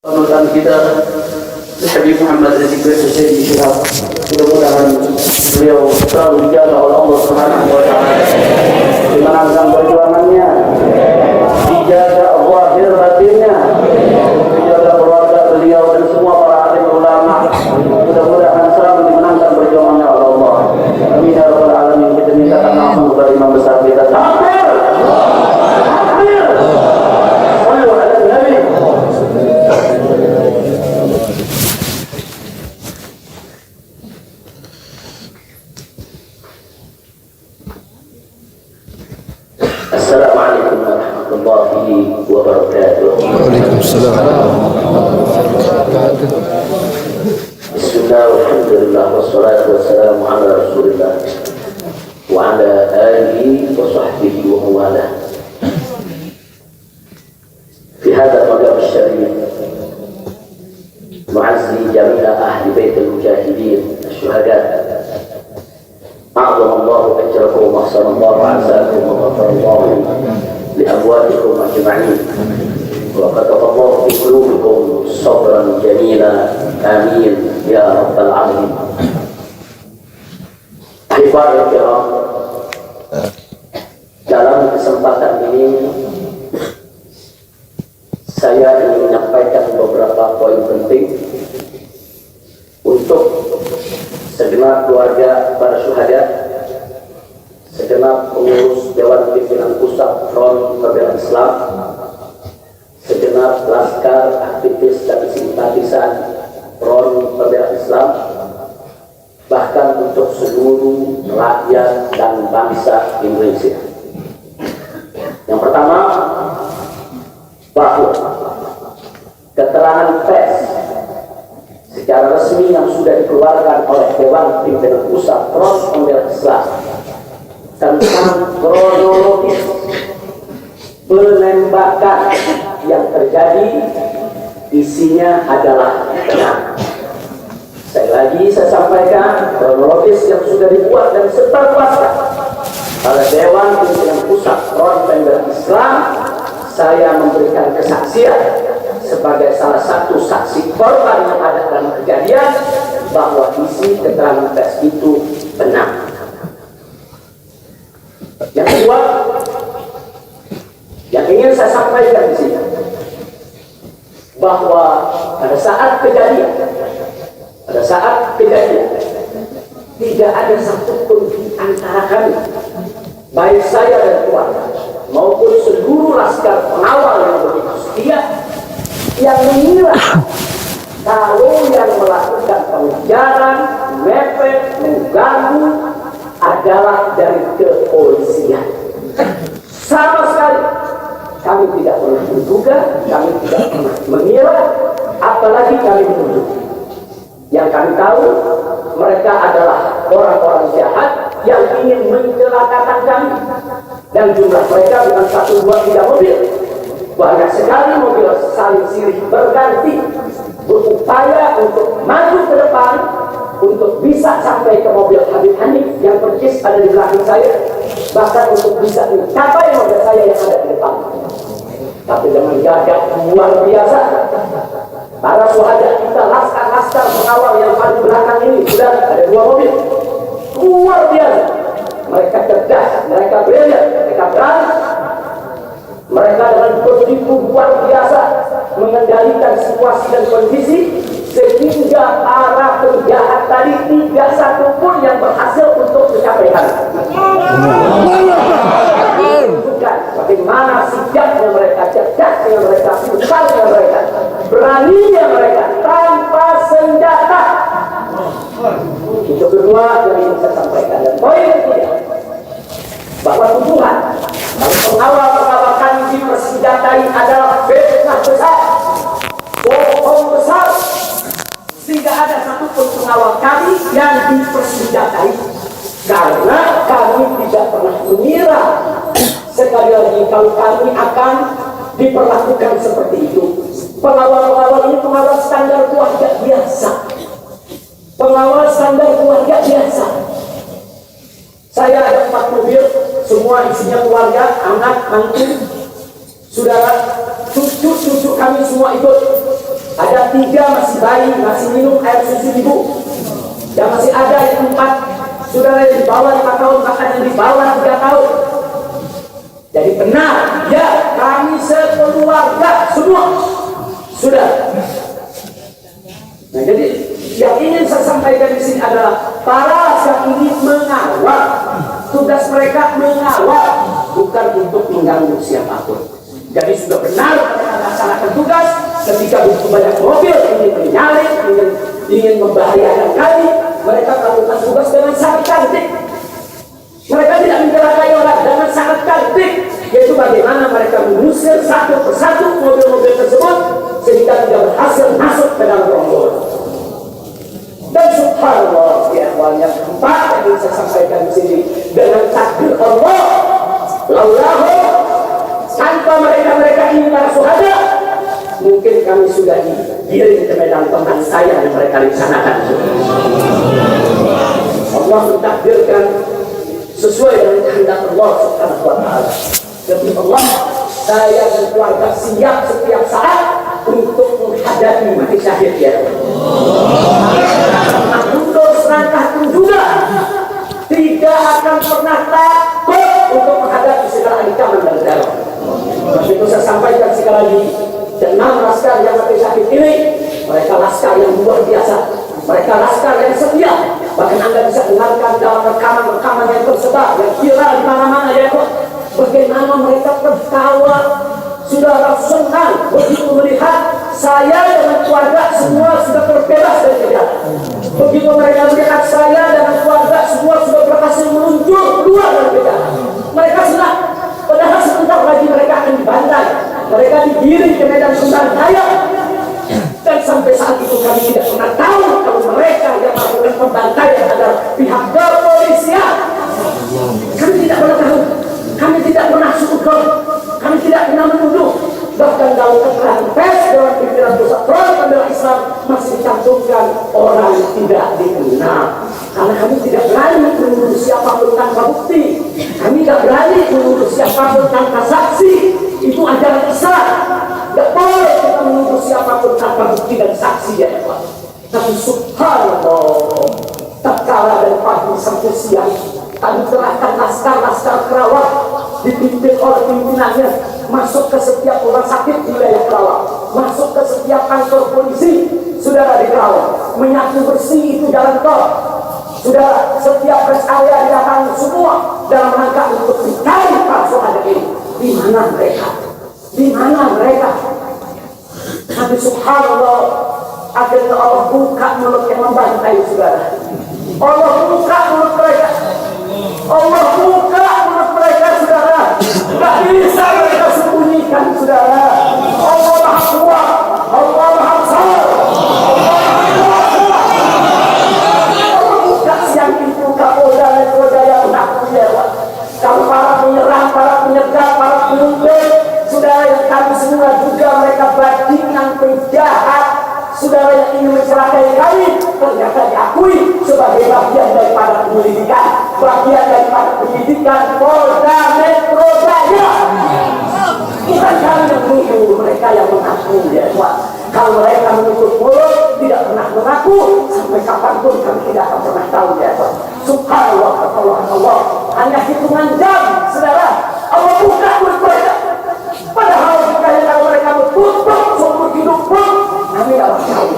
Panutan kita Habib Muhammad Rizki Syekh Syihab, mudah-mudahan beliau selalu dijaga oleh Allah Subhanahu wa taala, dimenangkan perjuangannya, dijaga zahir batinnya, dijaga keluarga beliau dan semua para alim ulama, mudah-mudahan selalu dimenangkan perjuangannya oleh Allah. Amin ya rabbal alamin. Kita mintakan langsung kepada imam besar kita. Takbir! Takbir! Sallu ala Nabi. Assalamualaikum warahmatullahi wabarakatuh. Waalaikumsalam. Bismillah, walhamdulillah, wassalatu wassalamu ala rasulillah wa ala alihi wa sahbihi wa mawalah. Fi hadha al-maqam al-sharif mu'azzi jami'a ahli bait al-mujahidin al-shuhada. أعظم الله أجركم وأحسن الله عساكم وغفر الله لأمواتكم أجمعين وكتب الله في قلوبكم صبرا جميلا آمين يا رب العالمين. Ibadah kiram, dalam kesempatan ini saya ingin menyampaikan beberapa poin penting untuk segenap keluarga para syuhada, segenap pengurus Dewan Pimpinan Pusat Front Pembela Islam, segenap laskar, aktivis dan simpatisan Front Pembela Islam, bahkan untuk seluruh rakyat dan bangsa Indonesia. Yang pertama, bahwa keterangan pers secara resmi yang sudah dikeluarkan oleh Dewan Pimpinan Pusat Front Pembela Islam tentang kronologis penembakan yang terjadi isinya adalah benar. Sekali lagi saya sampaikan, kronologis yang sudah dibuat dan seterluaskan oleh Dewan Pimpinan Pusat Front Pembela Islam, saya memberikan kesaksian sebagai salah satu saksi korban yang ada dalam kejadian bahwa isi keterangan pers itu benar. Yang kedua, yang ingin saya sampaikan di sini bahwa pada saat kejadian tidak ada satupun di antara kami, baik saya dan keluarga maupun seluruh laskar pengawal yang begitu setia, yang mengira kalau yang melakukan pengejaran, mepet, mengganggu adalah dari kepolisian. Sama sekali kami tidak pernah menduga, kami tidak pernah mengira, apalagi kami menuduh. Yang kami tahu, mereka adalah orang-orang jahat yang ingin mencelakakan kami, dan jumlah mereka bukan 1, 2, 3 mobil. Banyak sekali mobil saling silih berganti, berupaya untuk maju ke depan, untuk bisa sampai ke mobil Habib Hanif yang persis ada di belakang saya, bahkan untuk bisa mencapai mobil saya yang ada di depan. Tapi dengan gagah luar biasa, para syuhada kita, laskar-laskar pengawal yang paling belakang ini, sudah ada 2 mobil, luar biasa. Mereka cerdas, mereka brilliant, mereka berani. Mereka dengan begitu luar biasa mengendalikan situasi dan kondisi, sehingga para penjahat tadi tidak satu pun yang berhasil untuk mencapai hal. Bukan bagaimana sigapnya mereka, cerdasnya mereka, pintarnya mereka, beraninya mereka tanpa senjata. Itu kedua yang ingin saya sampaikan. Dan poin ketiga, bahwa tuduhan kalau pengawal kami dipersenjatai adalah fitnah besar, bohong besar, sehingga ada satupun pengawal kami yang dipersenjatai, karena kami tidak pernah mengira sekali lagi kalau kami akan diperlakukan seperti itu. Pengawal-pengawal ini pengawal standar keluarga biasa, pengawal standar keluarga biasa. Saya ada 4 mobil, semua isinya keluarga, anak, mantu, saudara, cucu-cucu kami semua ikut. ada 3 masih bayi, masih minum air susu ibu. Dan masih ada yang 4 saudara yang di bawah 5 tahun, bahkan yang di bawah 3 tahun. Jadi benar, ya, kami sekeluarga semua sudah. Nah, jadi yang ingin saya sampaikan di sini adalah para yang ini mengawal. Tugas mereka mengawal, bukan untuk mengganggu siapapun. Jadi sudah benar mereka melaksanakan tugas. Ketika begitu banyak mobil ingin menyalip, ingin membahayakan kami, mereka melakukan tugas dengan sangat cantik. Mereka tidak mencelakai orang dengan sangat cantik, yaitu bagaimana mereka mengusir satu persatu mobil-mobil tersebut sehingga tidak berhasil masuk ke dalam rombongan. Dan subhanallah, ya awalnya keempat yang ingin saya sampaikan di sini, dengan takdir Allah, laulahu, tanpa mereka ini para syuhada, mungkin kami sudah digiring ke medan tempat saya yang mereka rencanakan. Allah mentakdirkan sesuai dengan kehendak Allah Subhanahu wa taala. Demi Allah, saya dan keluarga siap setiap saat untuk menghadapi mati syahid, ya. Mundur selangkah pun juga tidak akan pernah takut untuk menghadapi segala ancaman dan teror. Itu saya sampaikan sekali lagi, 6 laskar yang mati syahid ini, mereka laskar yang luar biasa, mereka laskar yang setia. Bahkan Anda bisa dengarkan dalam rekaman-rekaman yang tersebar, yang viral di mana-mana, ya, bagaimana mereka tertawa, saudara senang begitu melihat saya dengan keluarga semua sudah terbebas dari kejahatan. Begitu mereka melihat saya dengan keluarga semua sudah berhasil meluncur keluar dari kejahatan, mereka senang. Padahal sebentar lagi mereka akan dibantai, mereka digiring ke medan pembantaian. Dan sampai saat itu kami tidak pernah tahu kalau mereka yang melakukan pembantaian adalah pihak kepolisian. Kami tidak pernah tahu, kami tidak pernah sudut, kami tidak pernah menuduh. Bahkan dalam keterangan pers Dewan Pimpinan Pusat Front Pembela Islam masih dicantumkan orang tidak dikenal. Karena kami tidak berani menuduh siapapun tanpa bukti, kami tidak berani menuduh siapapun tanpa saksi. Itu ajaran Islam. Tidak boleh kita menuduh siapapun tanpa bukti dan saksi, ya Pak. Tapi subhanallah, tak kalah dari pagi sampai siang, kami kerahkan laskar-laskar Kerawang dipimpin oleh pimpinannya masuk ke setiap rumah sakit di wilayah Kerawang, masuk ke setiap kantor polisi, saudara, di Kerawang, menyapu bersih itu jalan tol, saudara, setiap rest area didatangi semua dalam rangka untuk mencari para syuhada ini. Di mana mereka? Di mana mereka? Tapi subhanallah, akhirnya Allah buka mulut yang membantai, saudara. Allah buka mulut mereka. Allah buka mulut mereka, saudara. Tidak bisa mereka sembunyikan, saudara. Allah Maha Kuat, Allah Maha Besar, Allah buka siang itu Kapolda Metro Jaya mengaku, ya, kalau para penyerang, para penyegar, para penyumbang, saudara, yang kami semua juga mereka bajingan penjahat, saudara, yang ingin mencelakai kami, ternyata diakui sebagai bagian daripada penyelidikan, bagian daripada penyidikan Polda Metro Jaya. Bukan kami yang menuduh, mereka yang mengaku, ya Pak. Kalau mereka menutup mulut, tidak pernah mengaku, sampai kapanpun kami tidak akan pernah tahu, ya Pak. Subhanallah, Allah, hanya hitungan jam, saudara, Allah buka mulut mereka. Padahal kalau mereka bertutup seumur hidup pun kami tidak tahu.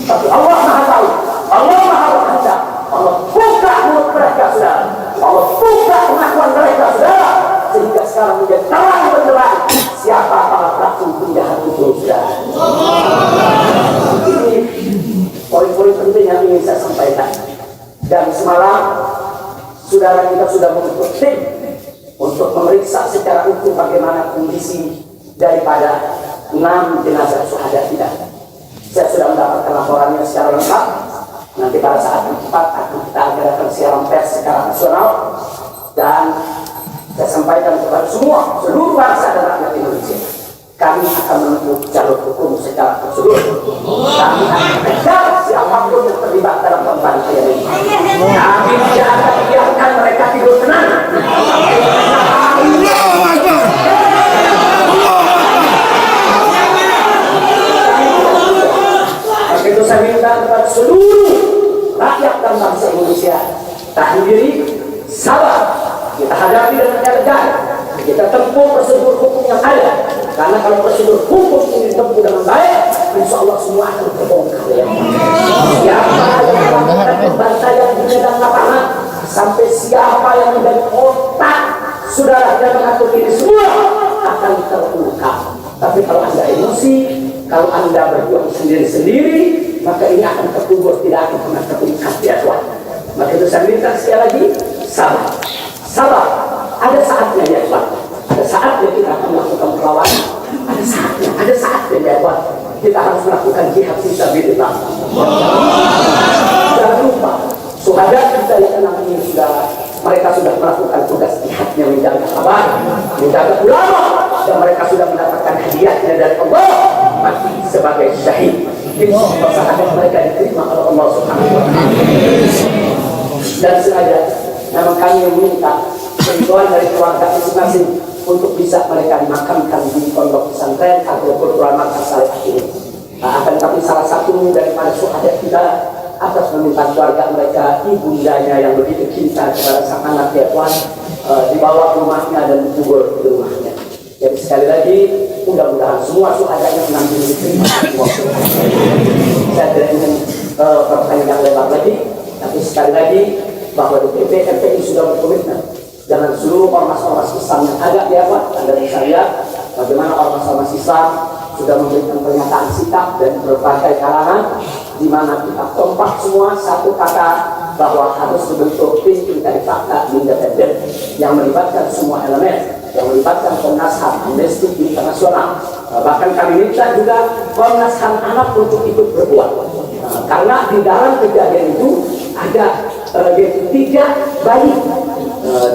Tapi Allah Maha tahu, Allah Maha berkehendak. Allah buka mulut mereka, saudara. Allah buka pengakuan mereka, saudara, sehingga sekarang menjadi terang benderang siapa para pelaku penjahat itu, saudara. Ini poin-poin penting yang ingin saya sampaikan. Dan semalam saudara, kita sudah membentuk tim untuk memeriksa secara utuh bagaimana kondisi daripada 6 jenazah syuhada kita. Saya sudah mendapatkan laporannya secara lengkap. Nanti pada saat yang tepat akan kita adakan siaran pers secara nasional, dan saya sampaikan kepada semua, seluruh bangsa dan rakyat Indonesia, kami akan menempuh jalur hukum secara prosedur. Kami akan kejar siapapun yang terlibat dalam pembantaian ini. Kami tidak akan biarkan mereka tidur tenang. saya minta kepada seluruh rakyat dan bangsa Indonesia, tahan diri, sabar, kita hadapi dengan elegan, kita tempuh prosedur hukum yang ada. Karena kalau prosedur hukum ini ditempuh dengan baik, insya Allah semua akan terbongkar. Siapa yang melakukan pembantaian di medan lapangan, sampai siapa yang menjadi otak saudara yang mengatur ini semua akan terungkap. Tapi kalau Anda emosi, kalau Anda berjuang sendiri-sendiri, maka ini akan terkubur, tidak akan pernah terungkap ya Tuhan. Maka itu saya minta sekali lagi, sabar, sabar. Ada saatnya ya Tuhan. Ada saatnya kita akan melakukan perlawanan. Ada saatnya ya Tuhan. Kita harus melakukan jihad fisabilillah. Jangan lupa, syuhada kita yang ini mereka sudah melakukan tugas jihadnya, menjaga kabar, menjaga ulama, dan mereka sudah mendapatkan hadiahnya dari Allah, mati sebagai syahid. Insya Allah mereka diterima oleh Allah Subhanahu wa Ta'ala. Dan sengaja memang kami meminta bantuan dari keluarga masing-masing untuk bisa mereka dimakamkan di pondok pesantren atau ulama Saleh ini. Akan tapi salah satu daripada syuhada kita atas meminta keluarga mereka, ibundanya yang begitu cinta kepada sang anak ya Tuhan, dibawa ke rumahnya dan dikubur di rumahnya. Jadi sekali lagi, mudah-mudahan semua syuhadanya mengambil diterima. Saya tidak ingin berpanjang lebar lagi, tapi sekali lagi bahwa DPP FPI sudah berkomitmen dengan seluruh ormas-ormas Islam yang ada di Tuhan. Anda bisa lihat bagaimana ormas-ormas Islam sudah memberikan pernyataan sikap dan berbagai kalangan, di mana kita kompak semua satu kata bahwa harus dibentuk tim pencari fakta independen yang melibatkan semua elemen, yang melibatkan Komnas HAM, Amnesty Internasional, bahkan kami minta juga Komnas HAM anak untuk ikut berbuat, karena di dalam kejadian itu ada yaitu 3 bayi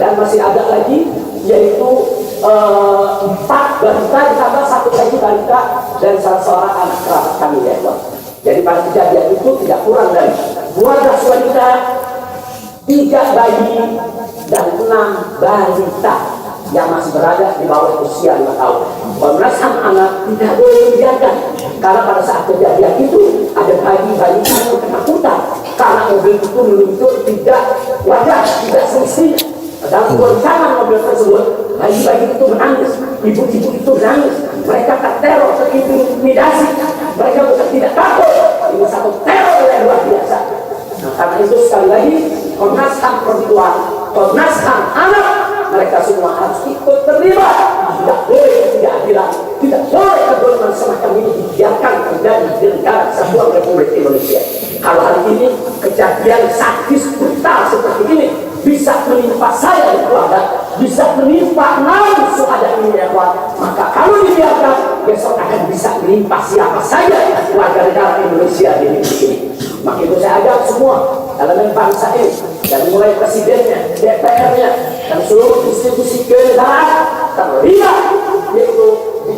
dan masih ada lagi yaitu 4 balita ditambah 1 lagi balita dan salah seorang anak kerabat kami ya Tuhan. Jadi pada kejadian itu tidak kurang dari 12 wanita, 3 bayi dan 6 balita yang masih berada di bawah usia 5 tahun. Komnas HAM anak tidak boleh dibiarkan, karena pada saat kejadian itu ada bayi-bayi yang ketakutan karena mobil itu meluncur tidak wajar, tidak semestinya. Dalam goncangan mobil tersebut, bayi-bayi itu menangis, ibu-ibu itu menangis, mereka terteror, terintimidasi, mereka bukan tidak takut, ini satu teror yang luar biasa. Nah, karena itu sekali lagi, Komnas HAM perempuan, Komnas HAM anak, mereka semua harus ikut terlibat. Tidak boleh ketidakadilan, tidak boleh kebolehan semacam ini dibiarkan terjadi di negara Kesatuan Republik Indonesia. Kalau hari ini kejadian sadis brutal seperti ini bisa menimpa saya dan keluarga, bisa menimpa 6 syuhada ini ya Tuhan, maka kalau dibiarkan besok akan bisa menimpa siapa saja warga negara Indonesia di negeri ini. Maka itu saya ajak semua elemen bangsa ini, dari mulai presidennya, DPR-nya, dan seluruh institusi kenegaraan terlibat, yaitu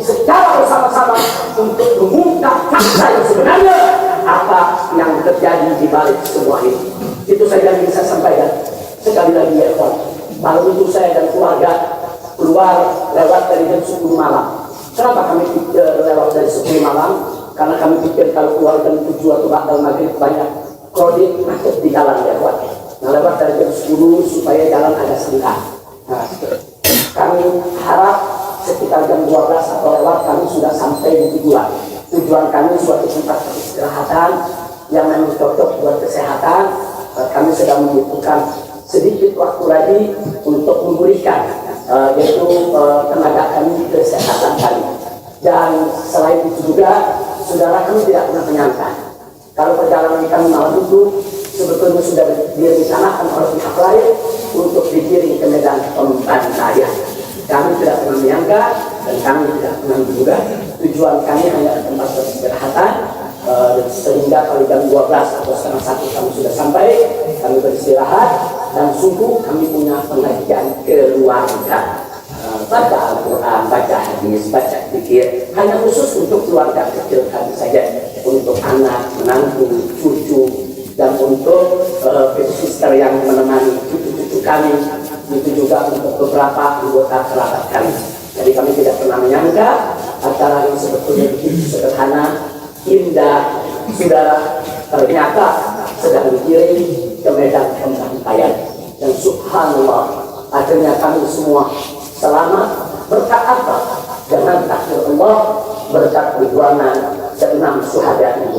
secara bersama-sama untuk mengungkap fakta yang sebenarnya apa yang terjadi di balik semua ini. Itu saja yang bisa saya sampaikan. Sekali lagi ya Tuhan, malam itu saya dan keluarga keluar lewat dari jam 10 malam. Kenapa kami lewat dari 10 malam? Karena kami pikir kalau keluar jam 7 atau ba'dal maghrib banyak krodit macet di jalan ya Tuhan. Nah, lewat dari jam 10 supaya jalan ada sengkang. Nah, kami harap sekitar jam 12 atau lewat kami sudah sampai di tujuan. Tujuan kami suatu tempat peristirahatan yang memang cocok buat kesehatan. Kami sedang membutuhkan sedikit waktu lagi untuk memulihkan yaitu tenaga kami, kesehatan kami. Dan selain itu juga, saudara kami tidak pernah menyangka kalau perjalanan kami malam itu sebetulnya sudah direncanakan oleh pihak lain untuk dikirim ke medan pembantaian. Kami tidak pernah menyangka dan kami tidak pernah menduga. Tujuan kami hanya ke tempat peristirahatan, sehingga kalau jam 12 atau setengah 1 kami sudah sampai, kami beristirahat dan sungguh kami punya pengajian keluarga, baca Al-Quran, baca hadis, baca zikir, hanya khusus untuk keluarga kecil kami saja, untuk anak, menantu, cucu, dan untuk sister yang menemani cucu-cucu kami, itu juga untuk beberapa anggota kerabat kami. Jadi kami tidak pernah menyangka acara yang sebetulnya begitu sederhana, indah, saudara, ternyata sedang dikirim ke medan pembantaian. Dan subhanallah, akhirnya kami semua selamat. Berkat apa? Dengan takdir Allah, berkat perjuangan ke-6 syuhada ini.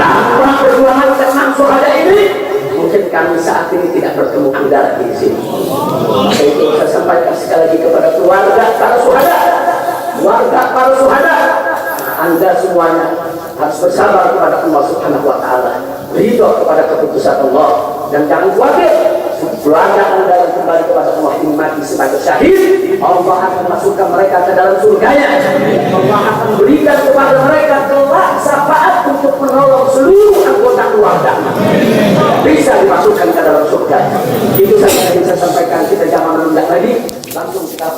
Tanpa perjuangan ke-6 syuhada ini, mungkin kami saat ini tidak bertemu Anda lagi di sini. Maka itu saya sampaikan sekali lagi kepada keluarga para syuhada, keluarga para syuhada, Anda semuanya harus bersabar kepada Allah Subhanahu wa Ta'ala, ridho kepada keputusan Allah, dan jangan khawatir. Keluarga Anda yang kembali kepada Allah ini mati sebagai syahid, Allah akan masukkan mereka ke dalam surganya. Allah akan berikan kepada mereka kelak syafaat untuk menolong seluruh anggota keluarga, bisa dimasukkan ke dalam surga. Itu saja yang saya sampaikan. Kita jangan menunda lagi, langsung kita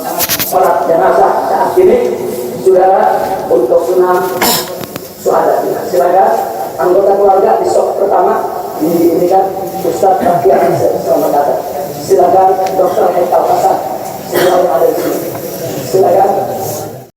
sholat jenazah saat ini. Sudah untuk 6 syuhada. Silakan anggota keluarga di shock pertama ini kan Ustaz Rafiq, selamat datang. Silakan Dr. Hekal Hasan.